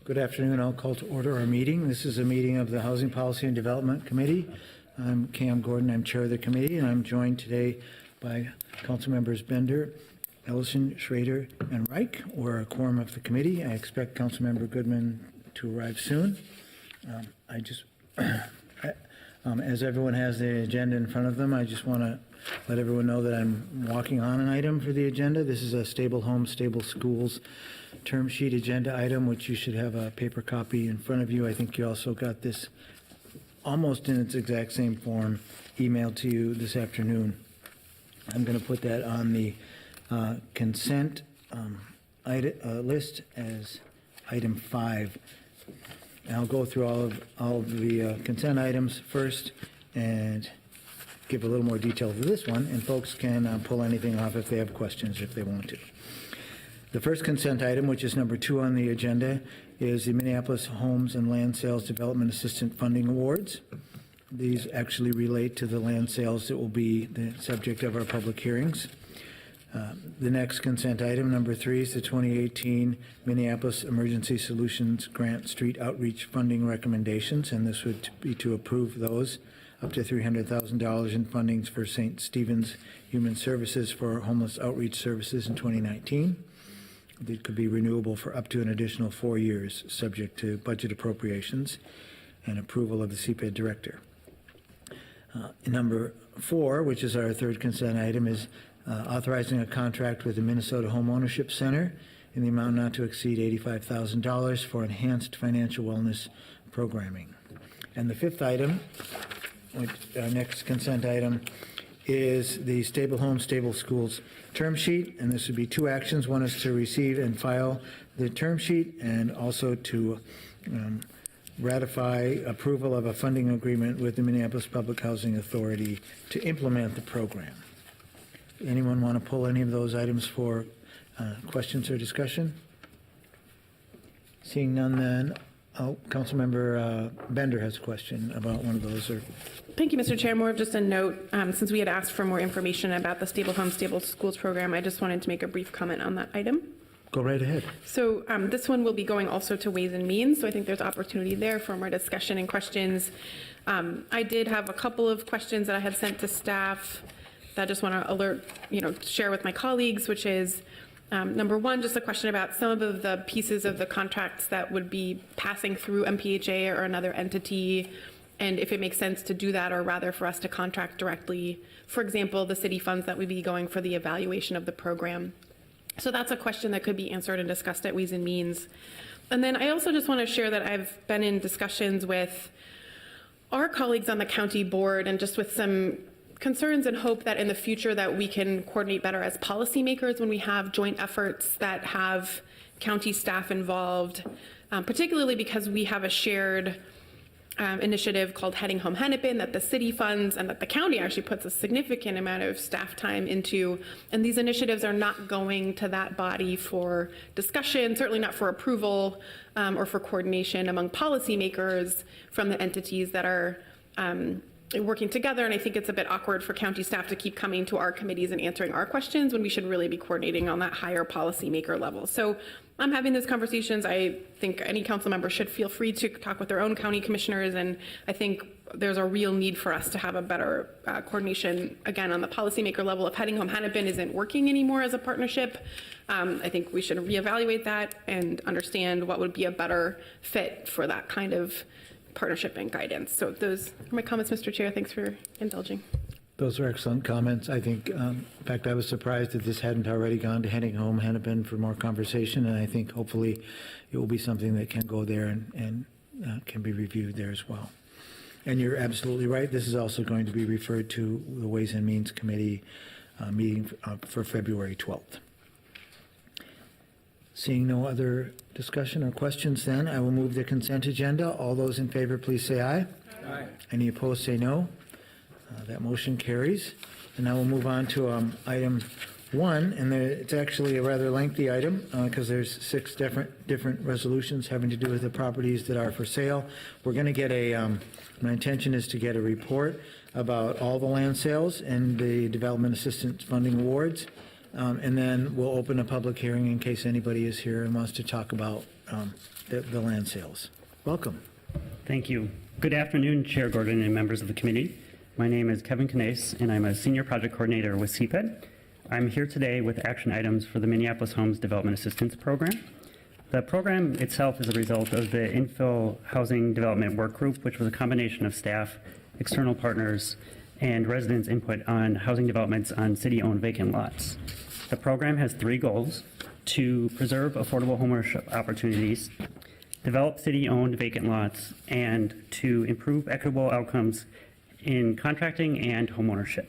Good afternoon. I'll call to order our meeting. This is a meeting of the Housing Policy and Development Committee. I'm Cam Gordon. I'm chair of the committee, and I'm joined today by council members Bender, Ellison, Schrader, and Reich. We're a quorum of the committee. I expect Councilmember Goodman to arrive soon. As everyone has the agenda in front of them, I just want to let everyone know that I'm walking on an item for the agenda. This is a Stable Homes, Stable Schools term sheet agenda item, which you should have a paper copy in front of you. I think you also got this almost in its exact same form emailed to you this afternoon. I'm going to put that on the consent list as item 5. And I'll go through all of the consent items first and give a little more detail to this one, and folks can pull anything off if they have questions, if they want to. The first consent item, which is number 2 on the agenda, is the Minneapolis Homes and Land Sales Development Assistant Funding Awards. These actually relate to the land sales that will be the subject of our public hearings. The next consent item, number 3, is the 2018 Minneapolis Emergency Solutions Grant Street Outreach Funding Recommendations, and this would be to approve those up to $300,000 in fundings for St. Stephen's Human Services for homeless outreach services in 2019. It could be renewable for up to an additional 4 years, subject to budget appropriations and approval of the CPED director. Number 4, which is our third consent item, is authorizing a contract with the Minnesota Home Ownership Center in the amount not to exceed $85,000 for enhanced financial wellness programming. And the 5th item, which our next consent item, is the Stable Homes, Stable Schools term sheet, and this would be 2 actions. One is to receive and file the term sheet, and also to ratify approval of a funding agreement with the Minneapolis Public Housing Authority to implement the program. Anyone want to pull any of those items for questions or discussion? Seeing none, then, Councilmember Bender has a question about one of those. Thank you, Mr. Chair. More of just a note, since we had asked for more information about the Stable Homes, Stable Schools program, I just wanted to make a brief comment on that item. Go right ahead. So this one will be going also to Ways and Means, so I think there's opportunity there for more discussion and questions. I did have a couple of questions that I had sent to staff that I just want to share with my colleagues, which is number 1, just a question about some of the pieces of the contracts that would be passing through MPHA or another entity, and if it makes sense to do that, or rather for us to contract directly, for example, the city funds that would be going for the evaluation of the program. So that's a question that could be answered and discussed at Ways and Means. And then I also just want to share that I've been in discussions with our colleagues on the county board, and just with some concerns and hope that in the future that we can coordinate better as policymakers when we have joint efforts that have county staff involved, particularly because we have a shared initiative called Heading Home Hennepin that the city funds and that the county actually puts a significant amount of staff time into. And these initiatives are not going to that body for discussion, certainly not for approval or for coordination among policymakers from the entities that are working together. And I think it's a bit awkward for county staff to keep coming to our committees and answering our questions when we should really be coordinating on that higher policymaker level. So I'm having those conversations. I think any council member should feel free to talk with their own county commissioners, and I think there's a real need for us to have a better coordination, again, on the policymaker level. If Heading Home Hennepin isn't working anymore as a partnership, I think we should reevaluate that and understand what would be a better fit for that kind of partnership and guidance. So those are my comments, Mr. Chair. Thanks for indulging. Those are excellent comments. I think, in fact, I was surprised that this hadn't already gone to Heading Home Hennepin for more conversation, and I think hopefully it will be something that can go there and can be reviewed there as well. And you're absolutely right. This is also going to be referred to the Ways and Means Committee meeting for February 12th. Seeing no other discussion or questions, then I will move the consent agenda. All those in favor, please say aye. Aye. Any opposed, say no. That motion carries. And now we'll move on to item 1, and it's actually a rather lengthy item because there's 6 different resolutions having to do with the properties that are for sale. We're going to get my intention is to get a report about all the land sales and the Development Assistance Funding Awards, and then we'll open a public hearing in case anybody is here and wants to talk about the land sales. Welcome. Thank you. Good afternoon, Chair Gordon and members of the committee. My name is Kevin Canese, and I'm a Senior Project Coordinator with CPED. I'm here today with action items for the Minneapolis Homes Development Assistance Program. The program itself is a result of the Infill Housing Development Work Group, which was a combination of staff, external partners, and residents' input on housing developments on city-owned vacant lots. The program has three goals: to preserve affordable homeownership opportunities, develop city-owned vacant lots, and to improve equitable outcomes in contracting and homeownership.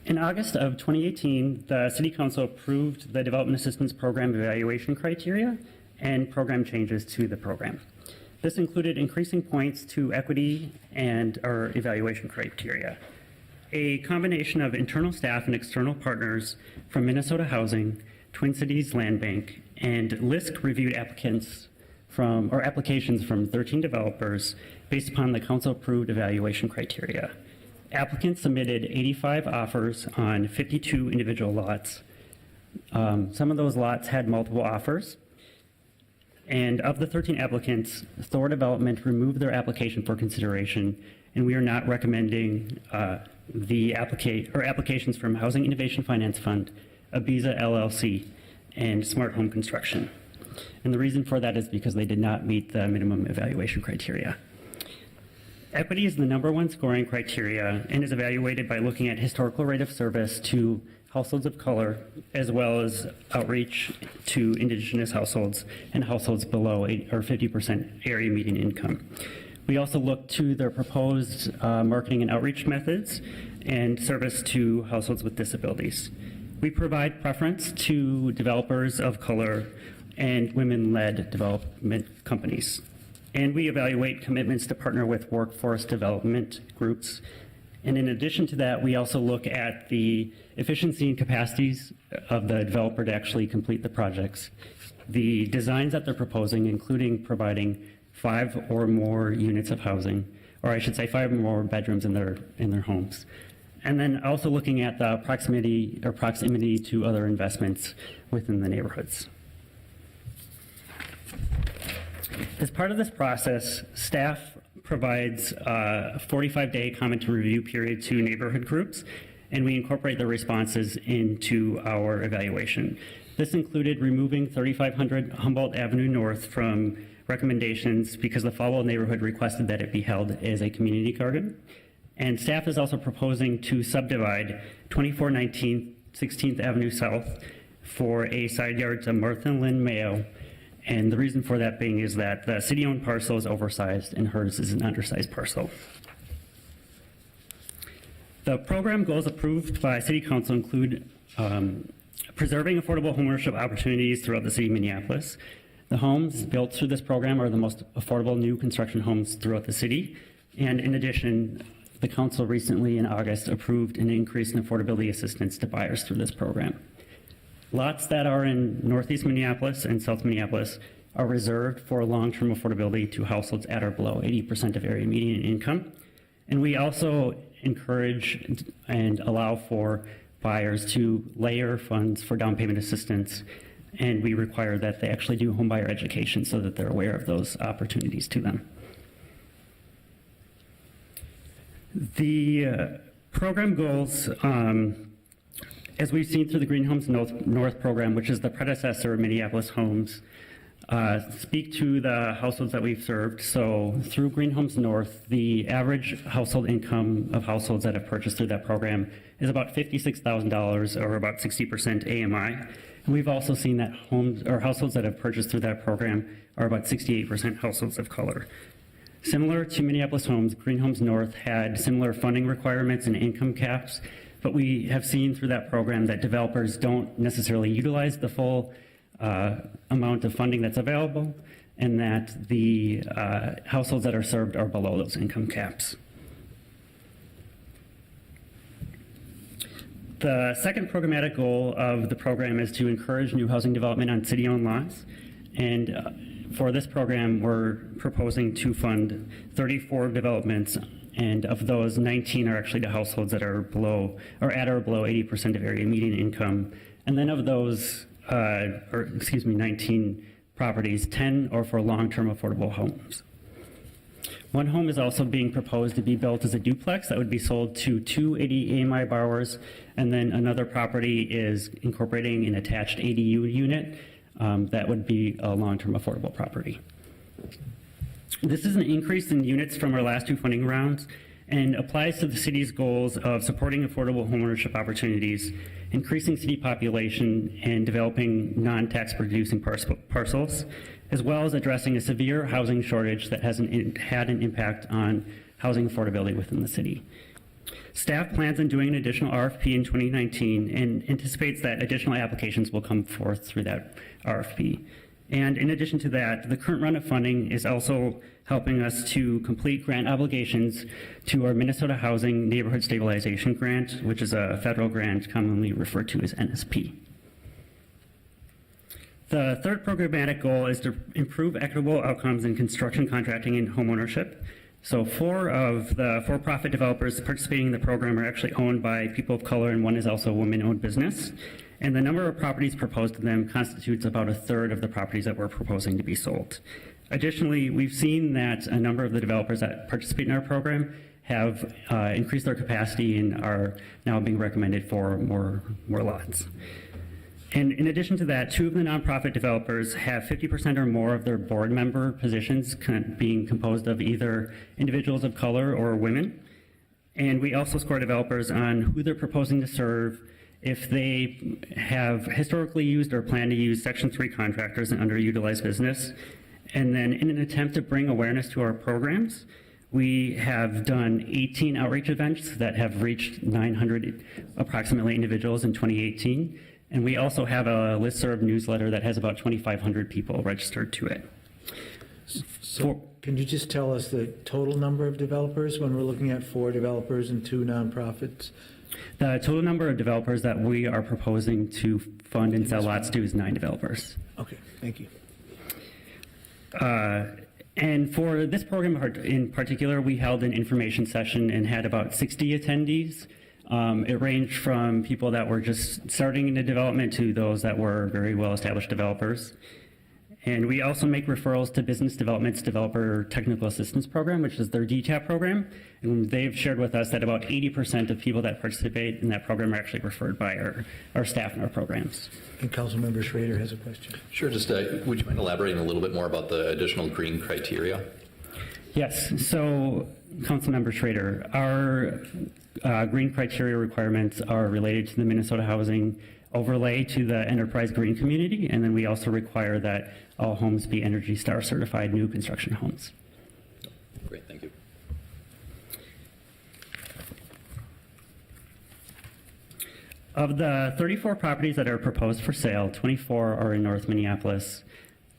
In August of 2018, the City Council approved the Development Assistance Program evaluation criteria and program changes to the program. This included increasing points to equity and our evaluation criteria. A combination of internal staff and external partners from Minnesota Housing, Twin Cities Land Bank, and LISC reviewed applications from 13 developers based upon the council-approved evaluation criteria. Applicants submitted 85 offers on 52 individual lots. Some of those lots had multiple offers. And of the 13 applicants, Thor Development removed their application for consideration, and we are not recommending applications from Housing Innovation Finance Fund, Abiza LLC, and Smart Home Construction. And the reason for that is because they did not meet the minimum evaluation criteria. Equity is the #1 scoring criteria and is evaluated by looking at historical rate of service to households of color, as well as outreach to indigenous households and households below 50% area median income. We also look to their proposed marketing and outreach methods and service to households with disabilities. We provide preference to developers of color and women-led development companies. And we evaluate commitments to partner with workforce development groups. And in addition to that, we also look at the efficiency and capacities of the developer to actually complete the projects, the designs that they're proposing, including providing 5 or more units of housing, or I should say 5 or more bedrooms in their homes. And then also looking at the proximity to other investments within the neighborhoods. As part of this process, staff provides a 45-day comment and review period to neighborhood groups, and we incorporate the responses into our evaluation. This included removing 3500 Humboldt Avenue North from recommendations because the Follow neighborhood requested that it be held as a community garden. And staff is also proposing to subdivide 2419 16th Avenue South for a side yard to Martha Lynn Mayo. And the reason for that being is that the city-owned parcel is oversized and hers is an undersized parcel. The program goals approved by City Council include preserving affordable homeownership opportunities throughout the city of Minneapolis. The homes built through this program are the most affordable new construction homes throughout the city. And in addition, the council recently in August approved an increase in affordability assistance to buyers through this program. Lots that are in Northeast Minneapolis and South Minneapolis are reserved for long-term affordability to households at or below 80% of area median income. And we also encourage and allow for buyers to layer funds for down payment assistance, and we require that they actually do homebuyer education so that they're aware of those opportunities to them. The program goals, as we've seen through the Green Homes North program, which is the predecessor of Minneapolis Homes, speak to the households that we've served. So through Green Homes North, the average household income of households that have purchased through that program is about $56,000 or about 60% AMI. And we've also seen that homes or households that have purchased through that program are about 68% households of color. Similar to Minneapolis Homes, Green Homes North had similar funding requirements and income caps, but we have seen through that program that developers don't necessarily utilize the full amount of funding that's available, and that the households that are served are below those income caps. The second programmatic goal of the program is to encourage new housing development on city-owned lots, and for this program, we're proposing to fund 34 developments, and of those, 19 are actually to households that are below or at or below 80% of area median income. And then of those, 19 properties, 10 are for long-term affordable homes. One home is also being proposed to be built as a duplex that would be sold to 2 AMI borrowers, and then another property is incorporating an attached ADU unit that would be a long-term affordable property. This is an increase in units from our last 2 funding rounds and applies to the city's goals of supporting affordable homeownership opportunities, increasing city population, and developing non-tax producing parcels, as well as addressing a severe housing shortage that had an impact on housing affordability within the city. Staff plans on doing an additional RFP in 2019 and anticipates that additional applications will come forth through that RFP. And in addition to that, the current run of funding is also helping us to complete grant obligations to our Minnesota Housing Neighborhood Stabilization Grant, which is a federal grant commonly referred to as NSP. The third programmatic goal is to improve equitable outcomes in construction, contracting, and homeownership. So 4 of the for-profit developers participating in the program are actually owned by people of color, and 1 is also a woman-owned business. And the number of properties proposed to them constitutes about 1/3 of the properties that we're proposing to be sold. Additionally, we've seen that a number of the developers that participate in our program have increased their capacity and are now being recommended for more lots. And in addition to that, 2 of the nonprofit developers have 50% or more of their board member positions being composed of either individuals of color or women. And we also score developers on who they're proposing to serve, if they have historically used or plan to use Section 3 contractors and underutilized business. And then in an attempt to bring awareness to our programs, we have done 18 outreach events that have reached 900 approximately individuals in 2018. And we also have a listserv newsletter that has about 2,500 people registered to it. So can you just tell us the total number of developers when we're looking at 4 developers and 2 nonprofits? The total number of developers that we are proposing to fund and sell lots to is 9 developers. Okay, thank you. And for this program in particular, we held an information session and had about 60 attendees. It ranged from people that were just starting into development to those that were very well-established developers. And we also make referrals to Business Development's Developer Technical Assistance Program, which is their DTAP program. And they've shared with us that about 80% of people that participate in that program are actually referred by our staff in our programs. And Councilmember Schrader has a question. Sure. Just would you mind elaborating a little bit more about the additional green criteria? Yes. So, Councilmember Schrader, our green criteria requirements are related to the Minnesota Housing overlay to the enterprise green community, and then we also require that all homes be Energy Star certified new construction homes. Great, thank you. Of the 34 properties that are proposed for sale, 24 are in North Minneapolis,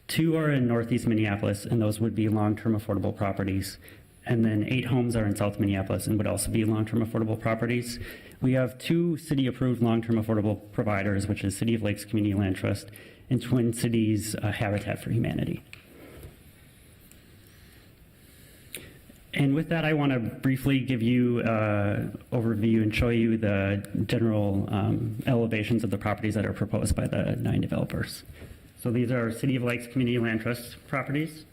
2 are in Northeast Minneapolis, and those would be long-term affordable properties. And then 8 homes are in South Minneapolis and would also be long-term affordable properties. We have 2 city-approved long-term affordable providers, which is City of Lakes Community Land Trust and Twin Cities Habitat for Humanity. And with that, I want to briefly give you an overview and show you the general elevations of the properties that are proposed by the 9 developers. So these are City of Lakes Community Land Trust properties.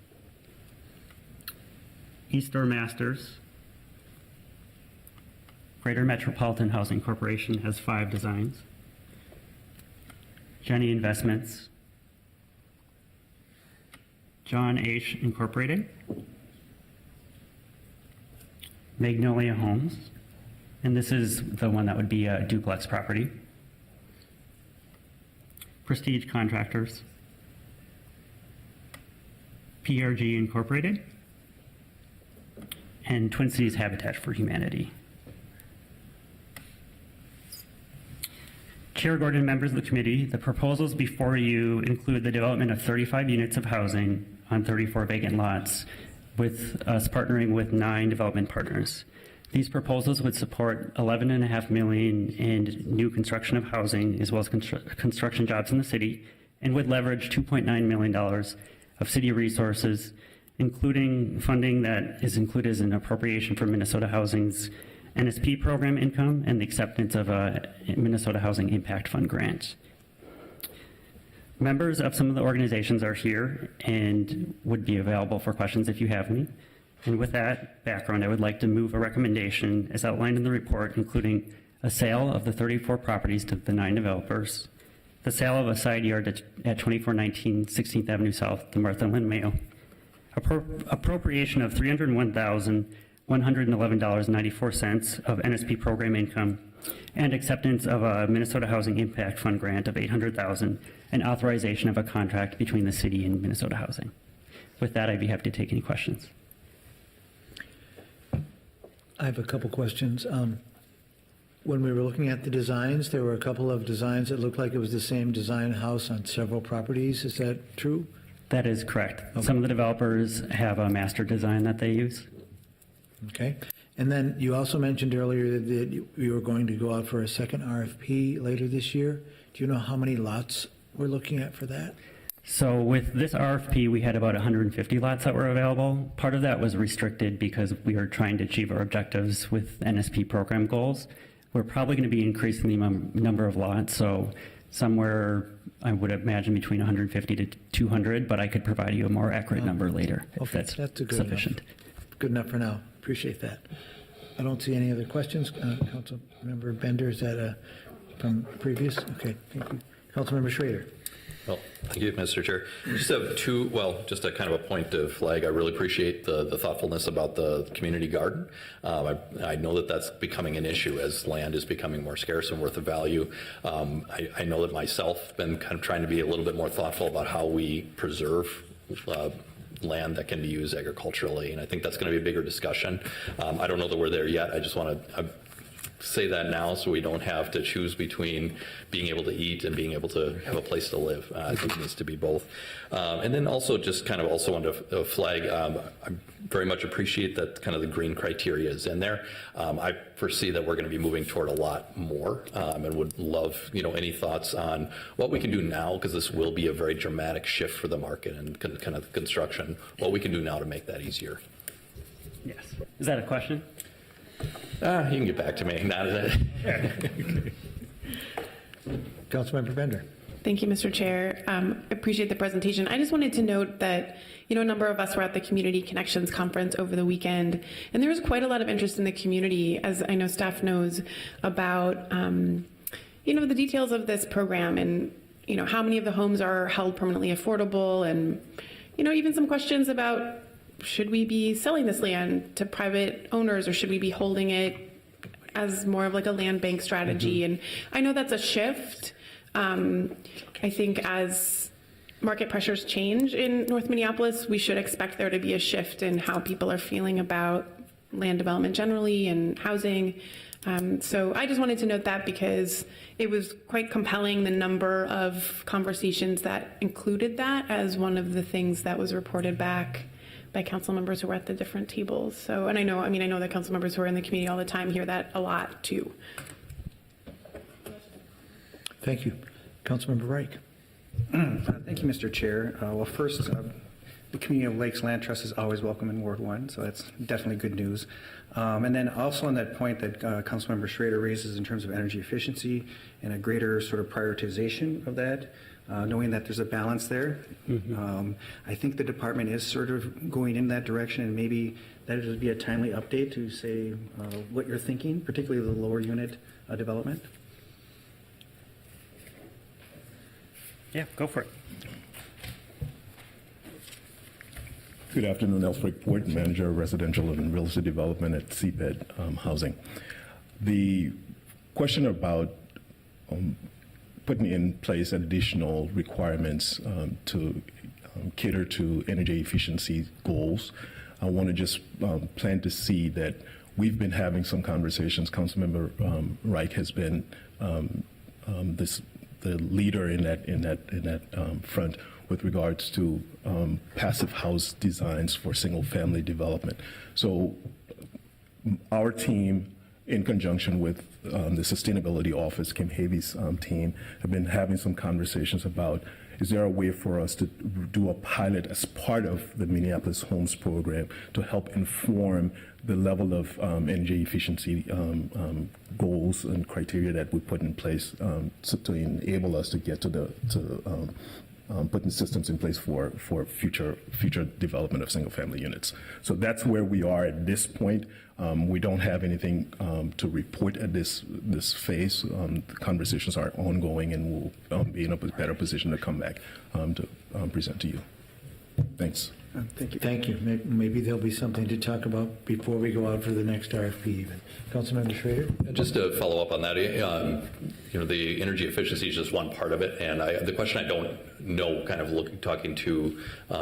Eastern Masters. Greater Metropolitan Housing Corporation has 5 designs. Jenny Investments. John H. Incorporated. Magnolia Homes. And this is the one that would be a duplex property. Prestige Contractors. PRG Incorporated. And Twin Cities Habitat for Humanity. Chair Gordon, members of the committee, the proposals before you include the development of 35 units of housing on 34 vacant lots, with us partnering with 9 development partners. These proposals would support $11.5 million in new construction of housing, as well as construction jobs in the city, and would leverage $2.9 million of city resources, including funding that is included as an appropriation for Minnesota Housing's NSP program income and the acceptance of a Minnesota Housing Impact Fund grant. Members of some of the organizations are here and would be available for questions if you have any. And with that background, I would like to move a recommendation as outlined in the report, including a sale of the 34 properties to the 9 developers, the sale of a side yard at 2419 16th Avenue South to Martha Lynn Mayo, appropriation of $301,111.94 of NSP program income, and acceptance of a Minnesota Housing Impact Fund grant of $800,000 and authorization of a contract between the city and Minnesota Housing. With that, I'd be happy to take any questions. I have a couple questions. When we were looking at the designs, there were a couple of designs that looked like it was the same design house on several properties. Is that true? That is correct. Some of the developers have a master design that they use. Okay. And then you also mentioned earlier that you were going to go out for a second RFP later this year. Do you know how many lots we're looking at for that? So with this RFP, we had about 150 lots that were available. Part of that was restricted because we were trying to achieve our objectives with NSP program goals. We're probably going to be increasing the number of lots, so somewhere I would imagine between 150 to 200, but I could provide you a more accurate number later if Okay, that's a good sufficient. enough. Good enough for now. Appreciate that. I don't see any other questions. Councilmember Bender, is that from previous? Okay, thank you. Councilmember Schrader. Well, thank you, Mr. Chair. Just have just a kind of a point to flag. I really appreciate the thoughtfulness about the community garden. I know that that's becoming an issue as land is becoming more scarce and worth of value. I know that myself been kind of trying to be a little bit more thoughtful about how we preserve land that can be used agriculturally, and I think that's going to be a bigger discussion. I don't know that we're there yet. I just want to say that now so we don't have to choose between being able to eat and being able to have a place to live. I think it needs to be both. And then also just kind of also want to flag, I very much appreciate that kind of the green criteria is in there. I foresee that we're going to be moving toward a lot more and would love, any thoughts on what we can do now, because this will be a very dramatic shift for the market and kind of construction, what we can do now to make that easier. Yes. Is that a question? You can get back to me. Not Councilmember Bender. Thank you, Mr. Chair. Appreciate the presentation. I just wanted to note that, a number of us were at the Community Connections Conference over the weekend, and there was quite a lot of interest in the community, as I know staff knows, about, the details of this program and, how many of the homes are held permanently affordable and, even some questions about should we be selling this land to private owners or should we be holding it as more of like a land bank strategy? Mm-hmm. And I know that's a shift. I think as market pressures change in North Minneapolis, we should expect there to be a shift in how people are feeling about land development generally and housing. So I just wanted to note that because it was quite compelling, the number of conversations that included that as one of the things that was reported back by council members who were at the different tables. So, and I know that council members who are in the community all the time hear that a lot too. Thank you. Councilmember Reich. Thank you, Mr. Chair. Well, first, the Community of Lakes Land Trust is always welcome in Ward 1, so that's definitely good news. And then also on that point that Councilmember Schrader raises in terms of energy efficiency and a greater sort of prioritization of that, knowing that there's a balance there. Mm-hmm. I think the department is sort of going in that direction, and maybe that would be a timely update to say what you're thinking, particularly the lower unit development. Yeah, go for it. Good afternoon, Alfred Port, Manager of Residential and Real Estate Development at CPED Housing. The question about putting in place additional requirements to cater to energy efficiency goals, I want to just plant to see that we've been having some conversations. Councilmember Reich has been the leader in that front with regards to passive house designs for single-family development. So our team, in conjunction with the Sustainability Office, Kim Havey's team, have been having some conversations about is there a way for us to do a pilot as part of the Minneapolis Homes program to help inform the level of energy efficiency goals and criteria that we put in place to enable us to get to putting systems in place for future development of single-family units. So that's where we are at this point. We don't have anything to report at this phase. The conversations are ongoing, and we'll be in a better position to come back to present to you. Thanks. Thank you. Thank you. Maybe there'll be something to talk about before we go out for the next RFP even. Councilmember Schrader? Just to follow up on that, the energy efficiency is just one part of it, and the question I don't know, kind of talking to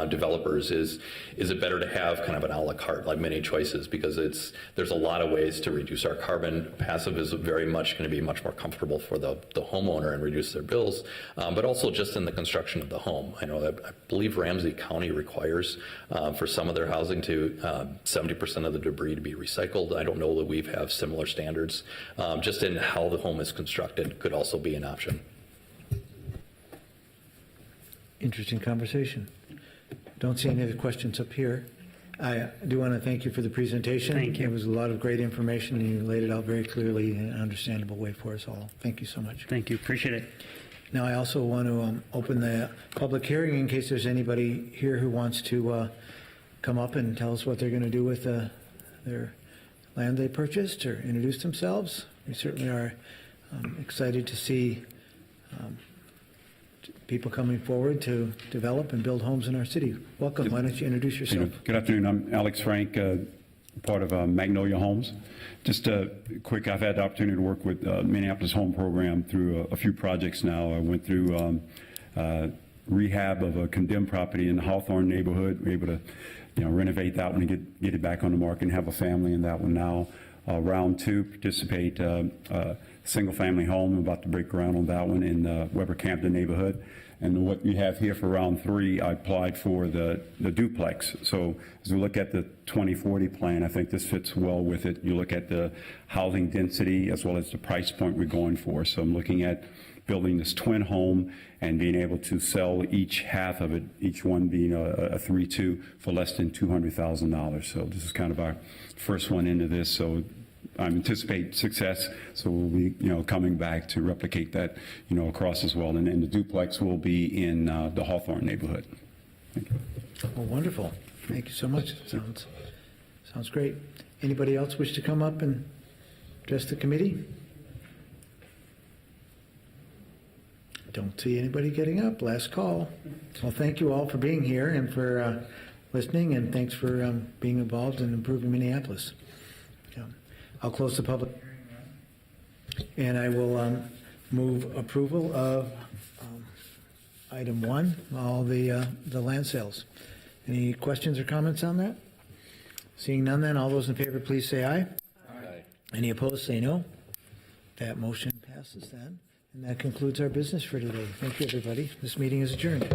developers, is it better to have kind of an a la carte, like many choices, because there's a lot of ways to reduce our carbon. Passive is very much going to be much more comfortable for the homeowner and reduce their bills, but also just in the construction of the home. I know that I believe Ramsey County requires for some of their housing to 70% of the debris to be recycled. I don't know that we have similar standards. Just in how the home is constructed could also be an option. Interesting conversation. Don't see any other questions up here. I do want to thank you for the presentation. Thank you. It was a lot of great information, and you laid it out very clearly in an understandable way for us all. Thank you so much. Thank you. Appreciate it. Now, I also want to open the public hearing in case there's anybody here who wants to come up and tell us what they're going to do with their land they purchased or introduce themselves. We certainly are excited to see people coming forward to develop and build homes in our city. Welcome. Why don't you introduce yourself? Good afternoon. I'm Alex Frank, part of Magnolia Homes. Just quick, I've had the opportunity to work with Minneapolis Home Program through a few projects now. I went through rehab of a condemned property in the Hawthorne neighborhood. We were able to renovate that one and get it back on the market and have a family in that one now. Round two, participate single family home, about to break ground on that one in Weber Campton neighborhood. And what we have here for round three, I applied for the duplex. So as we look at the 2040 plan, I think this fits well with it. You look at the housing density as well as the price point we're going for. So I'm looking at building this twin home and being able to sell each half of it, each one being a 3-2 for less than $200,000. So this is kind of our first one into this. So I anticipate success, so we'll be, coming back to replicate that, across as well. And then the duplex will be in the Hawthorne neighborhood. Thank you. Well, wonderful. Thank you so much. Sounds great. Anybody else wish to come up and address the committee? Don't see anybody getting up. Last call. Well, thank you all for being here and for listening, and thanks for being involved in improving Minneapolis. I'll close the public hearing, and I will move approval of item 1, all the land sales. Any questions or comments on that? Seeing none, then all those in favor, please say aye. Aye. Any opposed, say no. That motion passes then, and that concludes our business for today. Thank you, everybody. This meeting is adjourned.